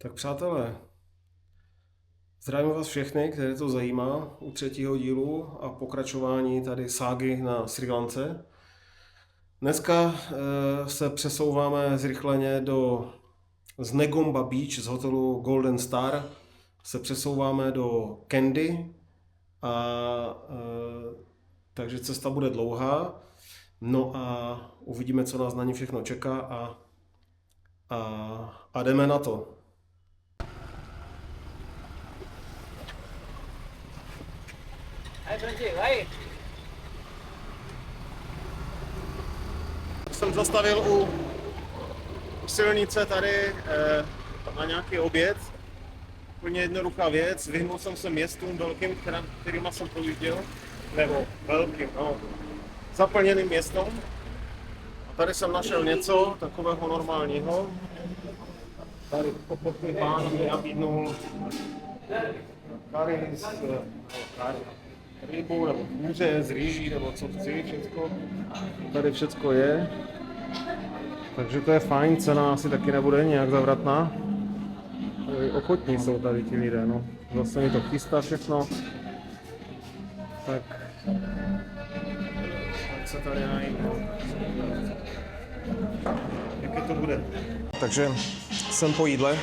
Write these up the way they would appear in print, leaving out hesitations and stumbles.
Tak přátelé, zdravím vás všechny, které to zajímá u třetího dílu a pokračování tady ságy na Srí Lance. Dneska se přesouváme zrychleně z Negomba Beach, z hotelu Golden Star, se přesouváme do Kandy a takže cesta bude dlouhá. No a uvidíme, co nás na ní všechno čeká a jdeme na to. Jsem zastavil u silnice tady na nějaký oběd. Úplně jednoduchá věc. Vyhnul jsem se městům velkým, kterýma jsem projížděl. Nebo velkým, no. Zaplněným městům. A tady jsem našel něco takového normálního. Tady popotný pán mi nabídnul kary s rybou nebo kůře z rýží nebo co chci, všecko. Tady všecko je. Takže to je fajn, cena asi taky nebude nějak zavratná. Ochotní jsou tady ti lidé, no. Zase mi to chystá všechno. Tak se tady najím, no. Jaké to bude? Takže jsem po jídle.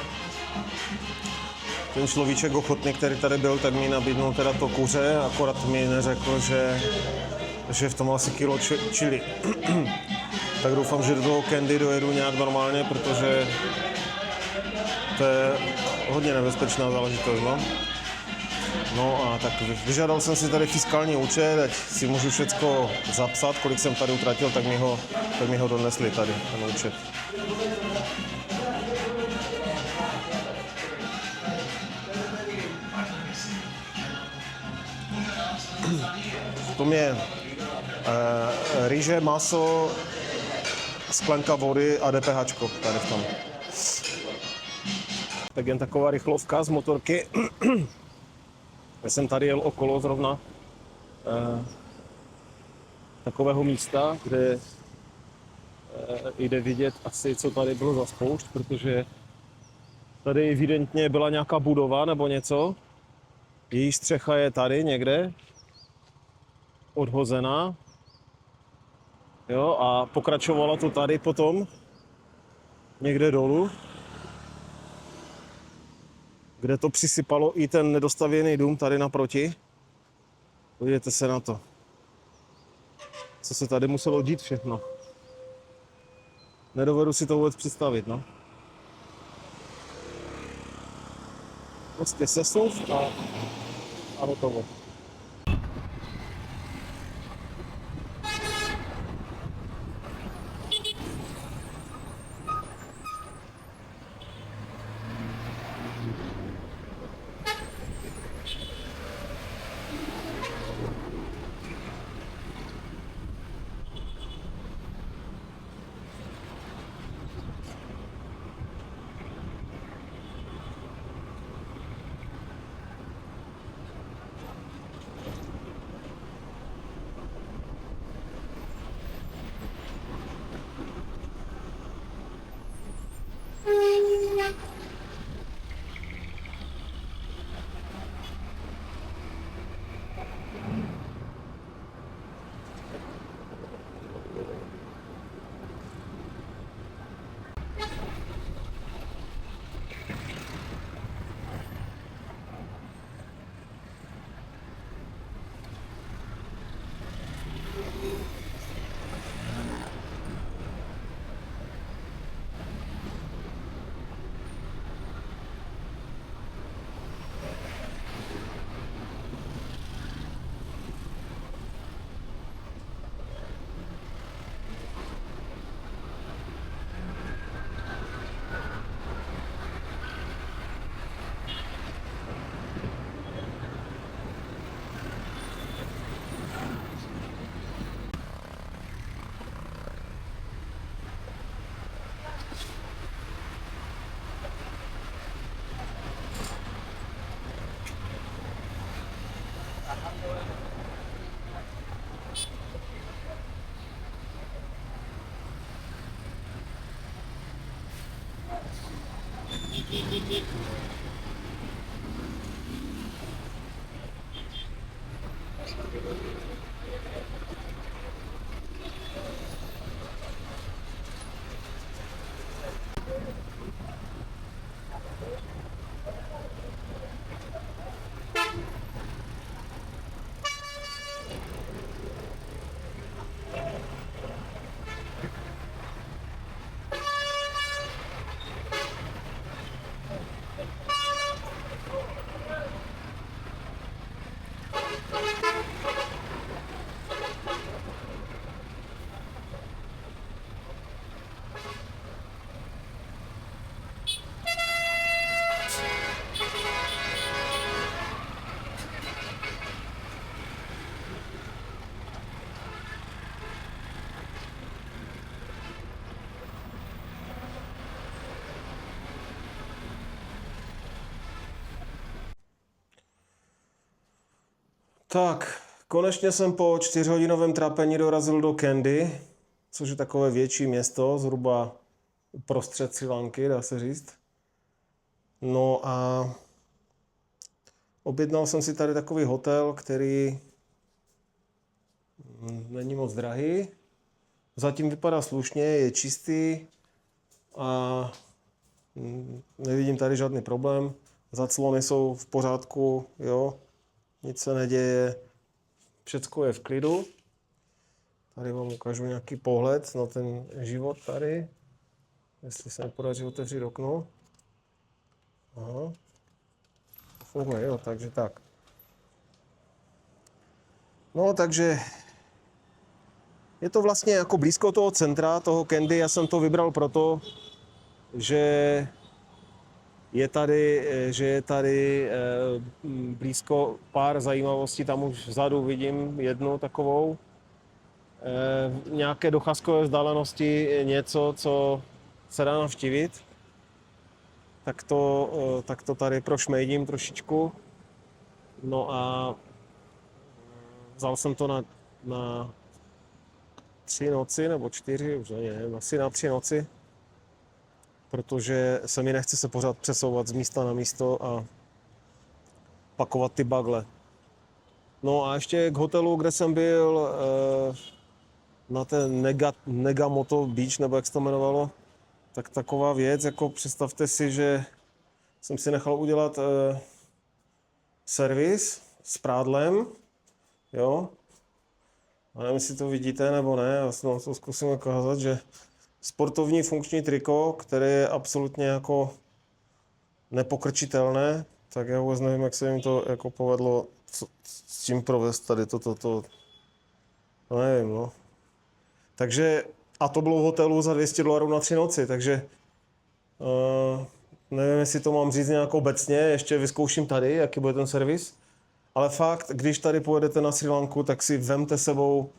Ten človíček ochotný, který tady byl, tak mi nabídnul teda to kuře, akorát mi neřekl, že v tom asi kilo chili. Tak doufám, že do toho Kandy dojedu nějak normálně, protože to je hodně nebezpečná záležitost, no. No a tak vyžádal jsem si tady fiskální účet, ať si můžu všecko zapsat, kolik jsem tady utratil, tak mi ho donesli tady, ten účet. V tom je rýže, maso, sklenka vody a DPH tady v tom. Tak jen taková rychlovka z motorky. Já jsem tady jel okolo zrovna takového místa, kde jde vidět asi, co tady bylo za spoušť, protože tady evidentně byla nějaká budova nebo něco. Její střecha je tady někde odhozená. Jo, a pokračovalo to tady potom někde dolů, kde to přisypalo i ten nedostavěný dům tady naproti. Podívejte se na to. Co se tady muselo dít všechno. Nedovedu si to vůbec představit, no. Prostě sesuv a hotovo. Tak, konečně jsem po 4hodinovém trápení dorazil do Kandy, což je takové větší město, zhruba uprostřed Srí Lanky, dá se říct. No a objednal jsem si tady takový hotel, který není moc drahý. Zatím vypadá slušně, je čistý a nevidím tady žádný problém. Zaclony jsou v pořádku, jo. Nic se neděje, všecko je v klidu. Tady vám ukážu nějaký pohled na ten život tady. Jestli se mi podaří otevřít okno. Aha. Funguje, jo, takže tak. No, takže je to vlastně jako blízko toho centra, toho Kandy. Já jsem to vybral proto, že je tady blízko pár zajímavostí, tam už vzadu vidím jednu takovou. Nějaké docházkové vzdálenosti, něco, co se dá navštívit. Tak to tady prošmejdím trošičku. No a vzal jsem to na 3 noci nebo 4, už nevím, asi na 3 noci. Protože se mi nechce se pořád přesouvat z místa na místo a pakovat ty bagle. No a ještě k hotelu, kde jsem byl, na ten Negamoto Beach, nebo jak se to jmenovalo, tak taková věc, jako představte si, že jsem si nechal udělat servis s prádlem, jo. A nevím, jestli to vidíte nebo ne, já vám to zkusím ukázat, že sportovní funkční triko, které je absolutně jako nepokrčitelné, tak já vůbec nevím, jak se jim to jako povedlo s tím provést tady toto. No nevím, no. Takže, a to bylo v hotelu za $200 na 3 noci, takže nevím, jestli to mám říct nějak obecně, ještě vyzkouším tady, jaký bude ten servis. Ale fakt, když tady pojedete na Srí Lanku, tak si vemte sebou,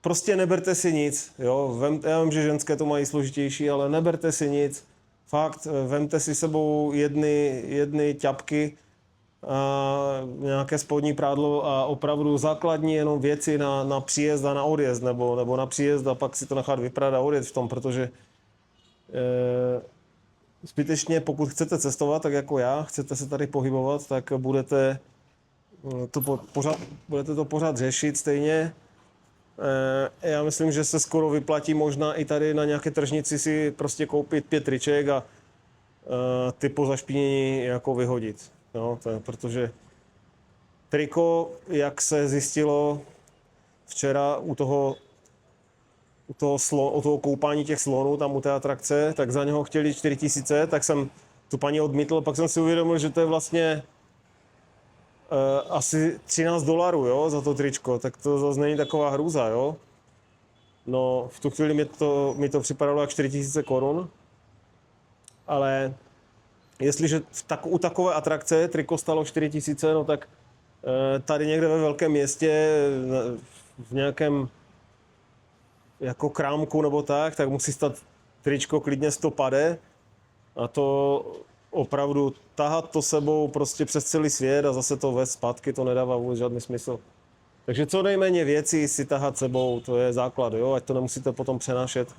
prostě neberte si nic, jo. Já vím, že ženské to mají složitější, ale neberte si nic. Fakt, vemte si sebou jedny ťapky, a nějaké spodní prádlo a opravdu základní jenom věci na příjezd a na odjezd, nebo na příjezd a pak si to nechat vypadat a odjet v tom, protože zbytečně, pokud chcete cestovat, tak jako já, chcete se tady pohybovat, tak budete to pořád řešit stejně. Já myslím, že se skoro vyplatí možná i tady na nějaké tržnici si prostě koupit 5 triček a ty po zašpinění jako vyhodit. No, protože triko, jak se zjistilo včera u toho koupání těch slonů tam u té atrakce, tak za něho chtěli 4000, tak jsem tu paní odmítl, pak jsem si uvědomil, že to je vlastně asi $13, jo, za to tričko, tak to zase není taková hrůza, jo. No, v tu chvíli mi to připadalo jak 4000 korun, ale jestliže u takové atrakce triko stalo 4000, no tak tady někde ve velkém městě, v nějakém jako krámku nebo tak musí stát tričko klidně 150 a to opravdu tahat to sebou prostě přes celý svět a zase to vést zpátky, to nedává vůbec žádný smysl. Takže co nejméně věcí si tahat sebou, to je základ, jo, ať to nemusíte potom přenášet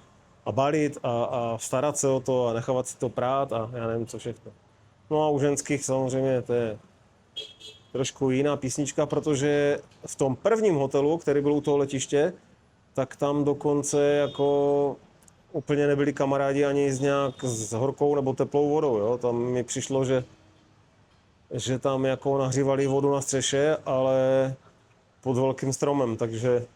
a balit a starat se o to a nechávat si to prát a já nevím co všechno. No a u ženských samozřejmě to je trošku jiná písnička, protože v tom prvním hotelu, který byl u toho letiště, tak tam dokonce jako úplně nebyli kamarádi ani s horkou nebo teplou vodou. Jo? Tam mi přišlo, že tam jako nahřívali vodu na střeše, ale pod velkým stromem, takže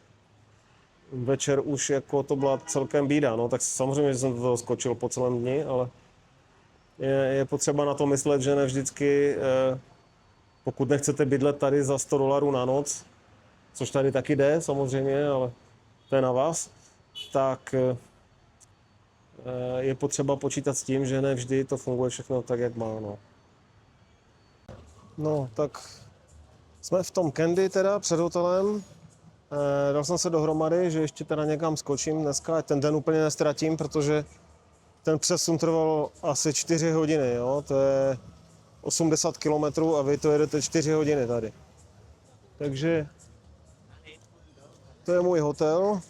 večer už jako to byla celkem bída. No tak samozřejmě, že jsem do toho skočil po celém dni, ale je potřeba na to myslet, že ne vždycky, pokud nechcete bydlet tady za $100 na noc, což tady taky jde samozřejmě, ale to je na vás, tak je potřeba počítat s tím, že ne vždy to funguje všechno tak, jak má. No tak jsme v tom Candy teda před hotelem. Dal jsem se dohromady, že ještě teda někam skočím dneska, ten den úplně nestratím, protože ten přesun trval asi 4 hodiny, jo? To je 80 kilometrů a vy to jedete 4 hodiny tady. Takže to je můj hotel.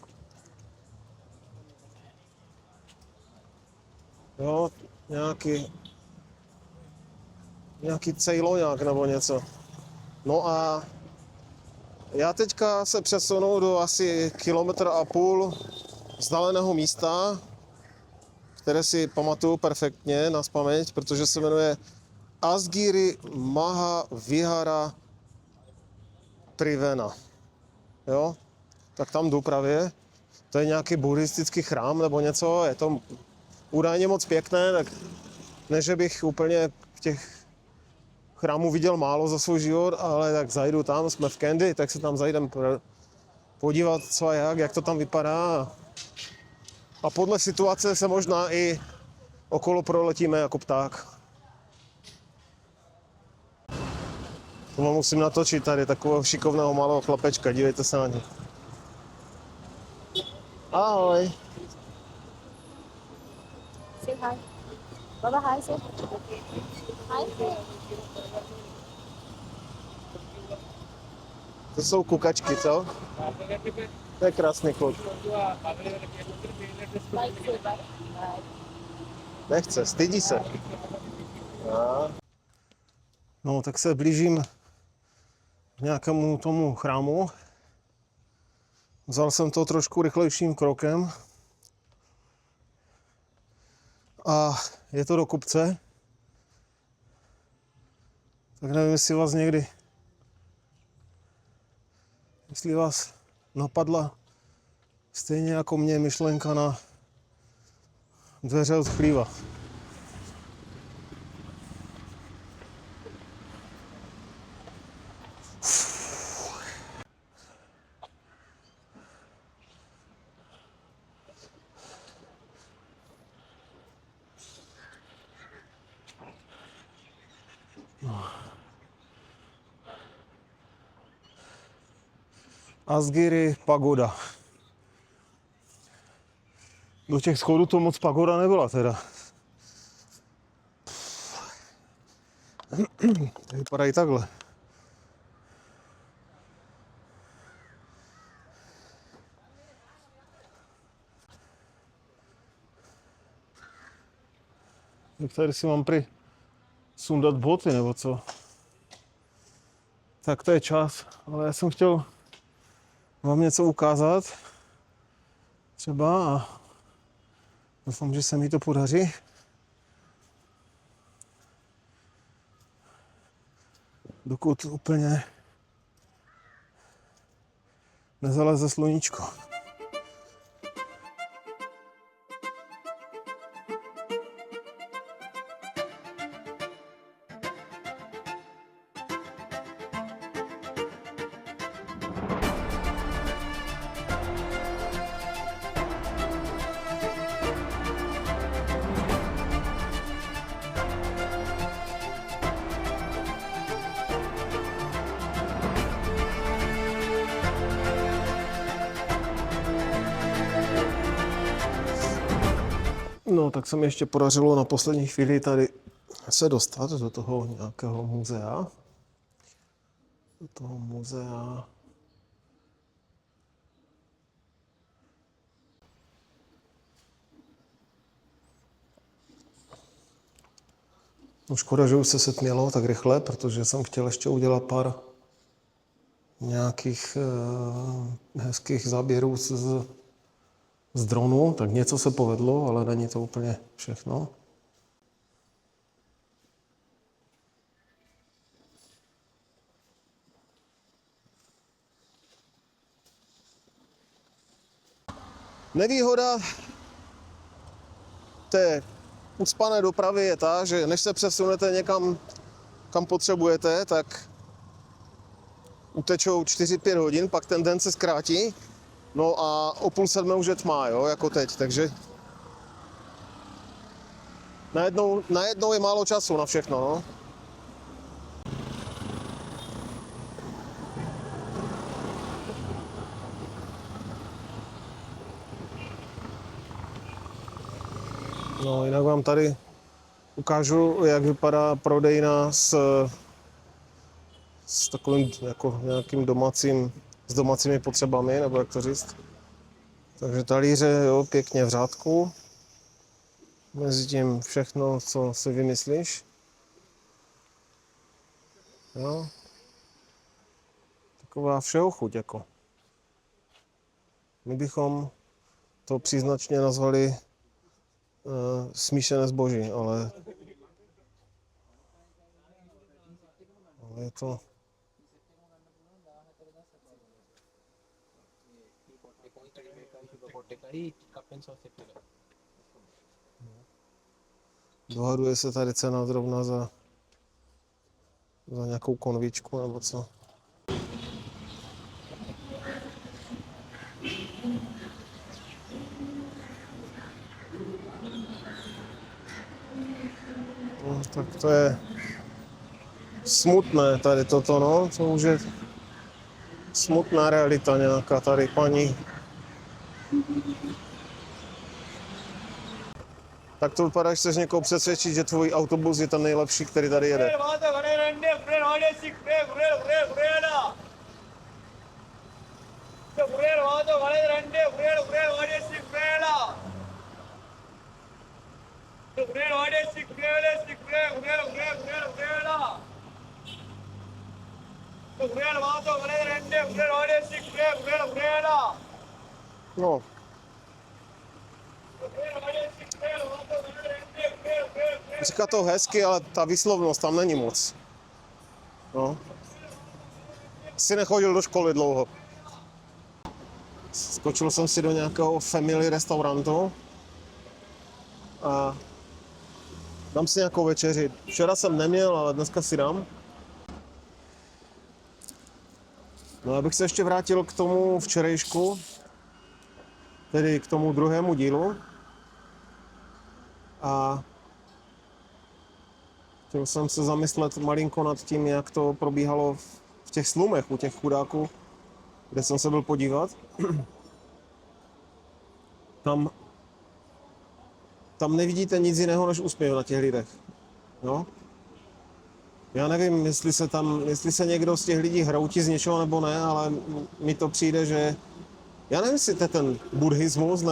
Jo, nějaký cejloňák nebo něco. No a já teďka se přesunu do asi 1,5 kilometru vzdáleného místa, které si pamatuju perfektně nazpaměť, protože se jmenuje Asgiri Maha Vihara Trivena. Jo? Tak tam jdu právě. To je nějaký buddhistický chrám nebo něco, je to údajně moc pěkné, tak ne, že bych úplně těch chrámů viděl málo za svůj život, ale tak zajdu tam, jsme v Candy, tak se tam zajdem podívat, co a jak to tam vypadá. A podle situace se možná i okolo proletíme jako pták. To musím natočit tady, takového šikovného malého chlapečka, dívejte se na ně. Ahoj. Say hi. Baba, hi, say. Hi, say. To jsou kukačky, co? To je krásný kluk. Bye, say bye. Bye. Nechce, stydí se. No, tak se blížím k nějakému tomu chrámu. Vzal jsem to trošku rychlejším krokem. A je to do kopce. Tak nevím, jestli vás napadla stejně jako mě myšlenka na dveře od chlíva. Asgiri pagoda. Do těch schodů to moc pagoda nebyla teda. To vypadá i takhle. Tak tady si mám sundat boty nebo co. Tak to je čas, ale já jsem chtěl vám něco ukázat. Třeba a doufám, že se mi to podaří. Dokud úplně nezaleze sluníčko. No, tak se mi ještě podařilo na poslední chvíli tady se dostat do toho nějakého muzea. Do toho muzea. No škoda, že už se setmělo tak rychle, protože jsem chtěl ještě udělat pár nějakých hezkých záběrů z dronu, tak něco se povedlo, ale není to úplně všechno. Nevýhoda té ucpané dopravy je ta, že než se přesunete někam, kam potřebujete, tak utečou 4-5 hodin, pak ten den se zkrátí, no a o 6:30 už je tma, jo, jako teď, takže najednou je málo času na všechno, no. No, jinak vám tady ukážu, jak vypadá prodejna s takovým jako nějakým s domácími potřebami, nebo jak to říct. Takže talíře, jo, pěkně v řádku. Mezi tím všechno, co si vymyslíš. Jo. Taková všeochuť, jako. My bychom to příznačně nazvali smíšené zboží, ale je to... Dohaduje se tady cena zrovna za nějakou konvičku nebo co. No, tak to je smutné tady toto, no, to už je smutná realita nějaká tady, paní. Tak to vypadá, že chceš někoho přesvědčit, že tvůj autobus je ten nejlepší, který tady jede. No. Říká to hezky, ale ta výslovnost tam není moc. No. Jsi nechodil do školy dlouho. Skočil jsem si do nějakého family restaurantu a dám si nějakou večeři. Včera jsem neměl, ale dneska si dám. No, abych se ještě vrátil k tomu včerejšku, tedy k tomu druhému dílu. A chtěl jsem se zamyslet malinko nad tím, jak to probíhalo v těch slumech u těch chudáků, kde jsem se byl podívat. Tam nevidíte nic jiného než úsměv na těch lidech. No? Já nevím, jestli se někdo z těch lidí hroutí z něčeho nebo ne, ale mi to přijde, že já nevím, jestli to je ten buddhismus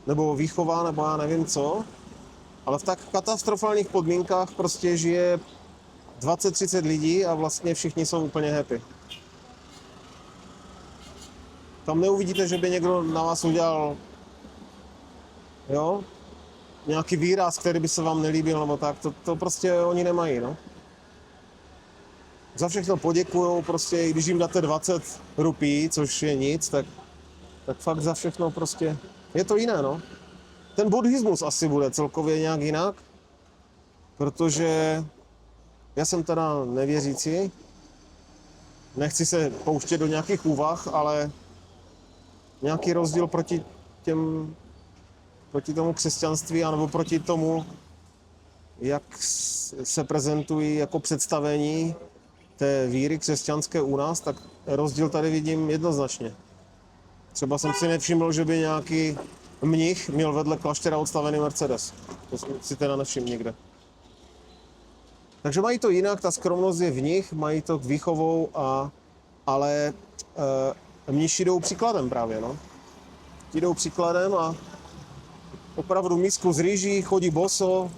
nebo výchova, nebo já nevím co, ale v tak katastrofálních podmínkách prostě žije 20-30 lidí a vlastně všichni jsou úplně happy. Tam neuvidíte, že by někdo na vás udělal, jo, nějaký výraz, který by se vám nelíbil, nebo tak, to prostě oni nemají, no. Za všechno poděkujou, prostě, i když jim dáte 20 rupí, což je nic, tak fakt za všechno prostě, je to jiné, no. Ten buddhismus asi bude celkově nějak jinak, protože já jsem teda nevěřící, nechci se pouštět do nějakých úvah, ale nějaký rozdíl proti tomu křesťanství, anebo proti tomu, jak se prezentují jako představení té víry křesťanské u nás, tak rozdíl tady vidím jednoznačně. Třeba jsem si nevšiml, že by nějaký mnich měl vedle kláštera odstavený Mercedes. To si teda nevšiml nikde. Takže mají to jinak, ta skromnost je v nich, mají to výchovou, ale mniši jdou příkladem právě, no. Ti jdou příkladem a opravdu misku z rýží, chodí boso,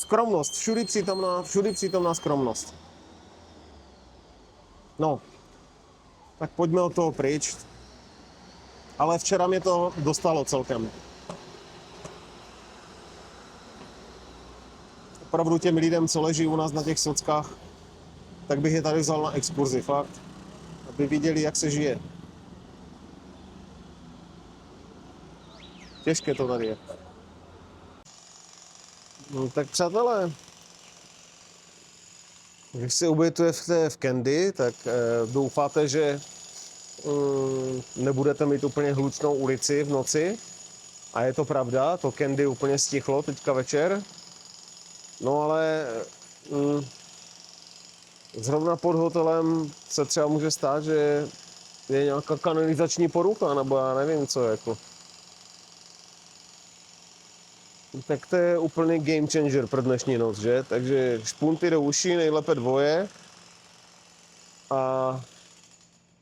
Skromnost, všudy přítomná skromnost. No, tak pojďme od toho pryč. Ale včera mě to dostalo celkem. Opravdu těm lidem, co leží u nás na těch sockách, tak bych je tady vzal na exkurzi, fakt. Aby viděli, jak se žije. Těžké to tady je. No, tak přátelé, když si ubytujete v Candy, tak doufáte, že nebudete mít úplně hlučnou ulici v noci. A je to pravda, to Candy úplně stichlo teďka večer. No ale zrovna pod hotelem se třeba může stát, že je nějaká kanalizační porucha, nebo já nevím co jako. Tak to je úplný game changer pro dnešní noc, že? Takže špunty do uší, nejlépe dvoje. A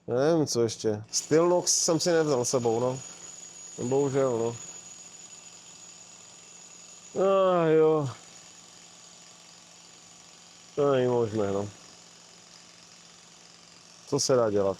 nevím co ještě. Stilnox jsem si nevzal sebou, no. Bohužel, no. Jo. To není možné, no. Co se dá dělat?